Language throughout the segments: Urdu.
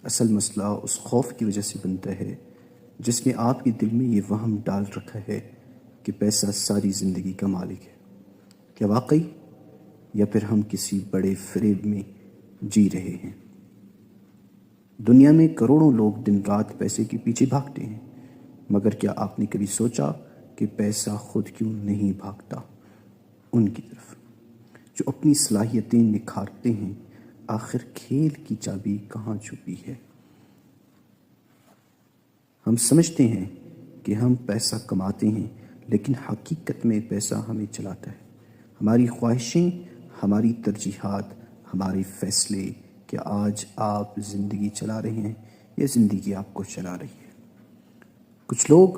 اصل مسئلہ اس خوف کی وجہ سے بنتا ہے جس نے آپ کے دل میں یہ وہم ڈال رکھا ہے کہ پیسہ ساری زندگی کا مالک ہے۔ کیا واقعی؟ یا پھر ہم کسی بڑے فریب میں جی رہے ہیں؟ دنیا میں کروڑوں لوگ دن رات پیسے کے پیچھے بھاگتے ہیں، مگر کیا آپ نے کبھی سوچا کہ پیسہ خود کیوں نہیں بھاگتا ان کی طرف جو اپنی صلاحیتیں نکھارتے ہیں؟ آخر کھیل کی چابی کہاں چھپی ہے؟ ہم سمجھتے ہیں کہ ہم پیسہ کماتے ہیں، لیکن حقیقت میں پیسہ ہمیں چلاتا ہے۔ ہماری خواہشیں، ہماری ترجیحات، ہمارے فیصلے۔ کہ آج آپ زندگی چلا رہے ہیں یا زندگی آپ کو چلا رہی ہے؟ کچھ لوگ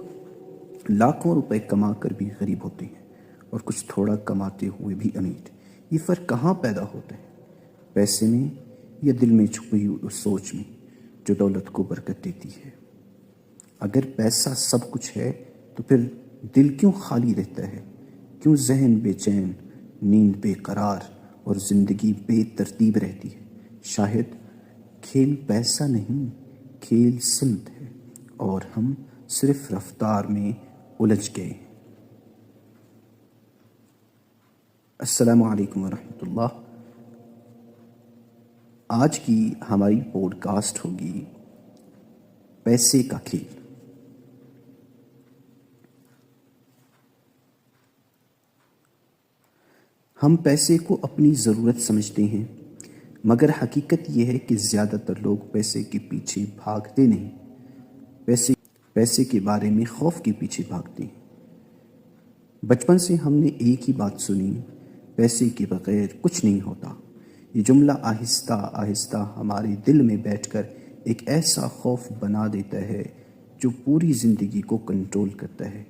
لاکھوں روپے کما کر بھی غریب ہوتے ہیں اور کچھ تھوڑا کماتے ہوئے بھی امیر۔ یہ فرق کہاں پیدا ہوتا ہے؟ پیسے میں یا دل میں چھپی ہوئی اس سوچ میں جو دولت کو برکت دیتی ہے؟ اگر پیسہ سب کچھ ہے تو پھر دل کیوں خالی رہتا ہے؟ کیوں ذہن بے چین، نیند بے قرار اور زندگی بے ترتیب رہتی ہے؟ شاید کھیل پیسہ نہیں، کھیل سمت ہے، اور ہم صرف رفتار میں الجھ گئے ہیں۔ السلام علیکم ورحمۃ اللہ۔ آج کی ہماری پوڈ کاسٹ ہوگی پیسے کا کھیل۔ ہم پیسے کو اپنی ضرورت سمجھتے ہیں، مگر حقیقت یہ ہے کہ زیادہ تر لوگ پیسے کے پیچھے بھاگتے نہیں، پیسے کے بارے میں خوف کے پیچھے بھاگتے ہیں۔ بچپن سے ہم نے ایک ہی بات سنی، پیسے کے بغیر کچھ نہیں ہوتا۔ یہ جملہ آہستہ آہستہ ہمارے دل میں بیٹھ کر ایک ایسا خوف بنا دیتا ہے جو پوری زندگی کو کنٹرول کرتا ہے۔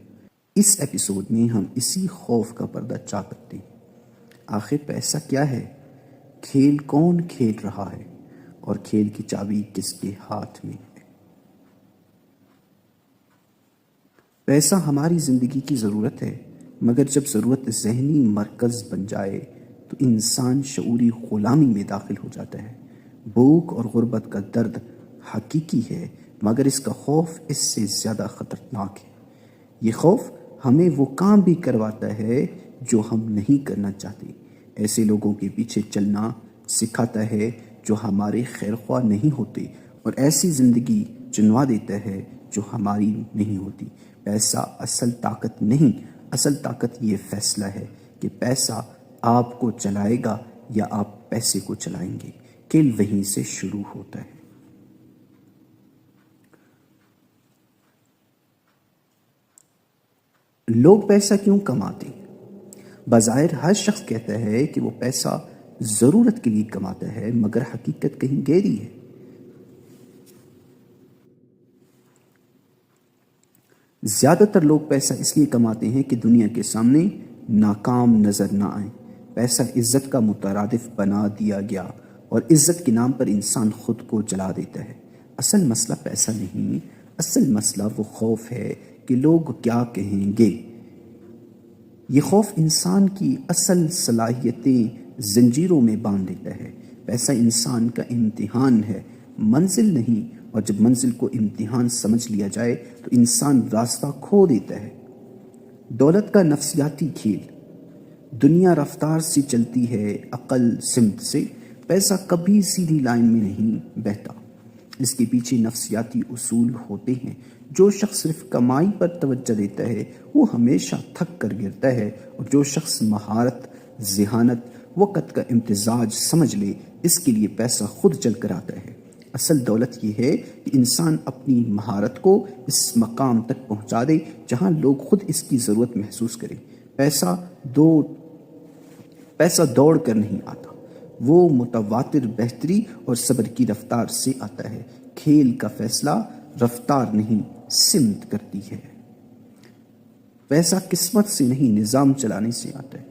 اس ایپیسوڈ میں ہم اسی خوف کا پردہ چاکتے ہیں۔ آخر پیسہ کیا ہے؟ کھیل کون کھیل رہا ہے؟ اور کھیل کی چابی کس کے ہاتھ میں ہے؟ پیسہ ہماری زندگی کی ضرورت ہے، مگر جب ضرورت ذہنی مرکز بن جائے تو انسان شعوری غلامی میں داخل ہو جاتا ہے۔ بھوک اور غربت کا درد حقیقی ہے، مگر اس کا خوف اس سے زیادہ خطرناک ہے۔ یہ خوف ہمیں وہ کام بھی کرواتا ہے جو ہم نہیں کرنا چاہتے، ایسے لوگوں کے پیچھے چلنا سکھاتا ہے جو ہمارے خیر خواہ نہیں ہوتے، اور ایسی زندگی چنوا دیتا ہے جو ہماری نہیں ہوتی۔ پیسہ اصل طاقت نہیں، اصل طاقت یہ فیصلہ ہے کہ پیسہ آپ کو چلائے گا یا آپ پیسے کو چلائیں گے۔ کھیل وہیں سے شروع ہوتا ہے۔ لوگ پیسہ کیوں کماتے ہیں؟ بظاہر ہر شخص کہتا ہے کہ وہ پیسہ ضرورت کے لیے کماتا ہے، مگر حقیقت کہیں گہری ہے۔ زیادہ تر لوگ پیسہ اس لیے کماتے ہیں کہ دنیا کے سامنے ناکام نظر نہ آئیں۔ پیسہ عزت کا مترادف بنا دیا گیا، اور عزت کے نام پر انسان خود کو جلا دیتا ہے۔ اصل مسئلہ پیسہ نہیں، اصل مسئلہ وہ خوف ہے کہ لوگ کیا کہیں گے۔ یہ خوف انسان کی اصل صلاحیتیں زنجیروں میں باندھ دیتا ہے۔ پیسہ انسان کا امتحان ہے، منزل نہیں، اور جب منزل کو امتحان سمجھ لیا جائے تو انسان راستہ کھو دیتا ہے۔ دولت کا نفسیاتی کھیل۔ دنیا رفتار سے چلتی ہے، عقل سمت سے۔ پیسہ کبھی سیدھی لائن میں نہیں بہتا، اس کے پیچھے نفسیاتی اصول ہوتے ہیں۔ جو شخص صرف کمائی پر توجہ دیتا ہے وہ ہمیشہ تھک کر گرتا ہے، اور جو شخص مہارت، ذہانت، وقت کا امتزاج سمجھ لے، اس کے لیے پیسہ خود چل کر آتا ہے۔ اصل دولت یہ ہے کہ انسان اپنی مہارت کو اس مقام تک پہنچا دے جہاں لوگ خود اس کی ضرورت محسوس کریں۔ پیسہ دوڑ کر نہیں آتا، وہ متواتر بہتری اور صبر کی رفتار سے آتا ہے۔ کھیل کا فیصلہ رفتار نہیں، سمت کرتی ہے۔ پیسہ قسمت سے نہیں، نظام چلانے سے آتا ہے۔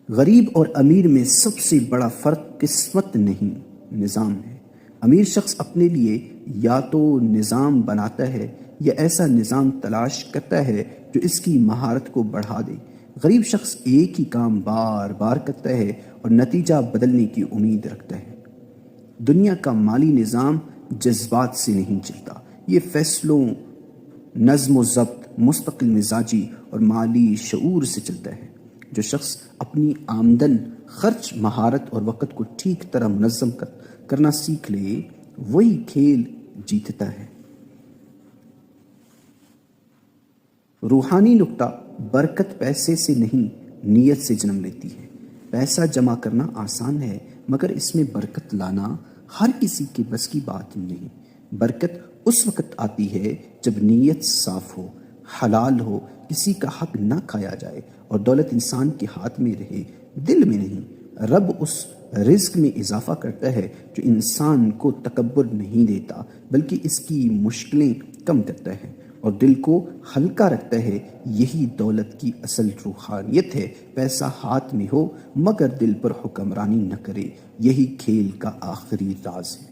غریب اور امیر میں سب سے بڑا فرق قسمت نہیں، نظام ہے۔ امیر شخص اپنے لیے یا تو نظام بناتا ہے یا ایسا نظام تلاش کرتا ہے جو اس کی مہارت کو بڑھا دے۔ غریب شخص ایک ہی کام بار بار کرتا ہے اور نتیجہ بدلنے کی امید رکھتا ہے۔ دنیا کا مالی نظام جذبات سے نہیں چلتا، یہ فیصلوں، نظم و ضبط، مستقل مزاجی اور مالی شعور سے چلتا ہے۔ جو شخص اپنی آمدن، خرچ، مہارت اور وقت کو ٹھیک طرح منظم کرنا سیکھ لے، وہی کھیل جیتتا ہے۔ روحانی نکتہ: برکت پیسے سے نہیں، نیت سے جنم لیتی ہے۔ پیسہ جمع کرنا آسان ہے، مگر اس میں برکت لانا ہر کسی کے بس کی بات نہیں۔ برکت اس وقت آتی ہے جب نیت صاف ہو، حلال ہو، کسی کا حق نہ کھایا جائے، اور دولت انسان کے ہاتھ میں رہے، دل میں نہیں۔ رب اس رزق میں اضافہ کرتا ہے جو انسان کو تکبر نہیں دیتا، بلکہ اس کی مشکلیں کم کرتا ہے اور دل کو ہلکا رکھتا ہے۔ یہی دولت کی اصل روحانیت ہے۔ پیسہ ہاتھ میں ہو مگر دل پر حکمرانی نہ کرے، یہی کھیل کا آخری راز ہے۔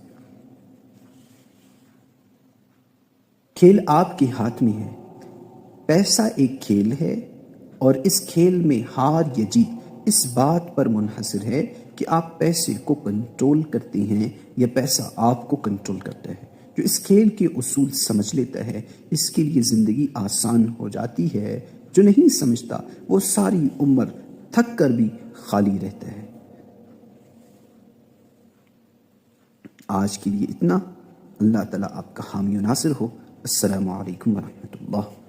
کھیل آپ کے ہاتھ میں ہے۔ پیسہ ایک کھیل ہے اور اس کھیل میں ہار یا جیت اس بات پر منحصر ہے کہ آپ پیسے کو کنٹرول کرتے ہیں یا پیسہ آپ کو کنٹرول کرتا ہے۔ جو اس کھیل کے اصول سمجھ لیتا ہے، اس کے لیے زندگی آسان ہو جاتی ہے۔ جو نہیں سمجھتا، وہ ساری عمر تھک کر بھی خالی رہتا ہے۔ آج کے لیے اتنا۔ اللہ تعالیٰ آپ کا حامی و ناصر ہو۔ السلام علیکم ورحمۃ اللہ۔